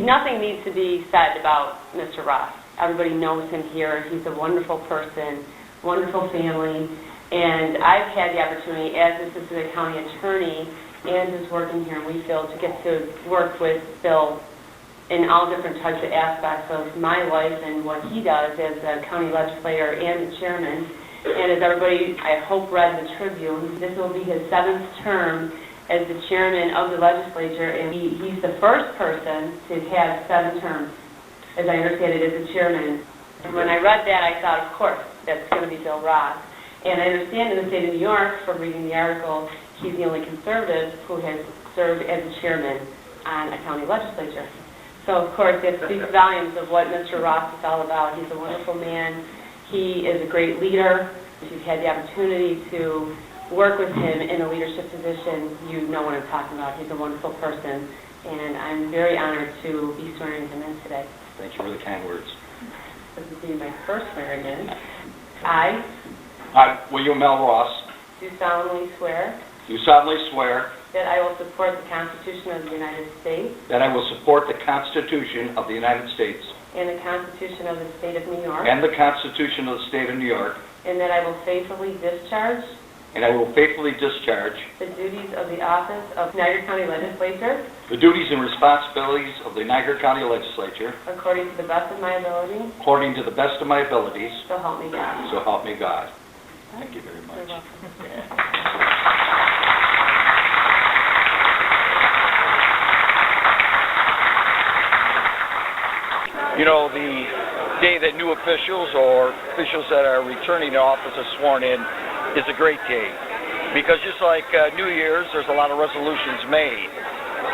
nothing needs to be said about Mr. Ross. Everybody knows him here. He's a wonderful person, wonderful family, and I've had the opportunity as Assistant County Attorney and just working here in Wheatfield to get to work with Bill in all different types of aspects of my life and what he does as a county legislator and the chairman. And as everybody, I hope, read the Tribune, this will be his 7th term as the chairman of the legislature, and he's the first person to have 7 terms, as I understand it, as the chairman. And when I read that, I thought, of course, that's going to be Bill Ross. And I understand in the state of New York, from reading the article, he's the only conservative who has served as a chairman on a county legislature. So, of course, it speaks volumes of what Mr. Ross is all about. He's a wonderful man. He is a great leader. If you've had the opportunity to work with him in a leadership position, you know what I'm talking about. He's a wonderful person, and I'm very honored to be swearing him in today. Thank you for the kind words. This will be my first swearing in. I, William L. Ross, do solemnly swear do solemnly swear that I will support the Constitution of the United States that I will support the Constitution of the United States and the Constitution of the State of New York, and the Constitution of the State of New York, and that I will faithfully discharge and I will faithfully discharge the duties of the office of Niagara County Legislature the duties and responsibilities of the Niagara County Legislature according to the best of my ability, according to the best of my abilities, so help me God. so help me God. Thank you very You're much. welcome. You know, the day that new officials or officials that are returning to office are sworn in is a great day, because just like New Year's, there's a lot of resolutions made,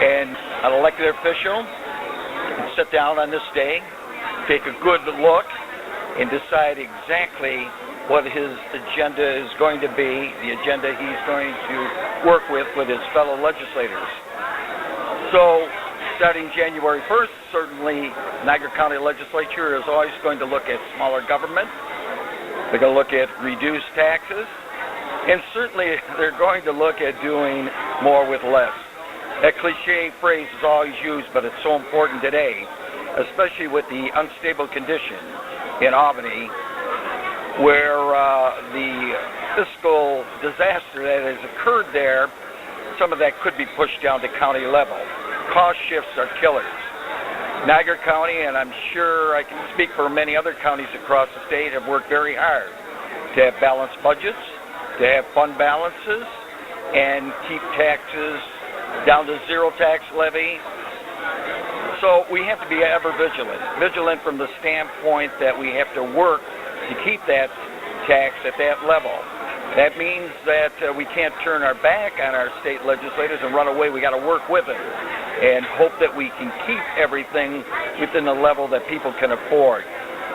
and an elected official can sit down on this day, take a good look, and decide exactly what his agenda is going to be, the agenda he's going to work with his fellow legislators. So, starting January 1st, certainly Niagara County Legislature is always going to look at smaller government. They're going to look at reduced taxes, and certainly they're going to look at doing more with less. That cliche phrase is always used, but it's so important today, especially with the unstable condition in Albany, where the fiscal disaster that has occurred there, some of that could be pushed down to county level. Cost shifts are killers. Niagara County, and I'm sure I can speak for many other counties across the state, have worked very hard to have balanced budgets, to have fund balances, and keep taxes down to zero tax levy. So we have to be ever vigilant. Vigilant from the standpoint that we have to work to keep that tax at that level. That means that we can't turn our back on our state legislators and run away. We got to work with them and hope that we can keep everything within the level that people can afford.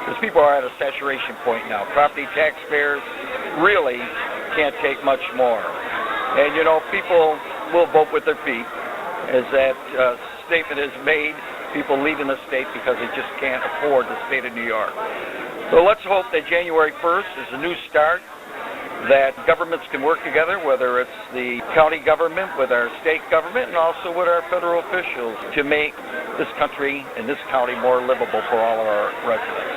Because people are at a saturation point now. Property taxpayers really can't take much more. And you know, people will vote with their feet, as that statement is made. People leaving the state because they just can't afford the state of New York. So let's hope that January 1st is a new start, that governments can work together, whether it's the county government with our state government and also with our federal officials, to make this country and this county more livable for all of our residents.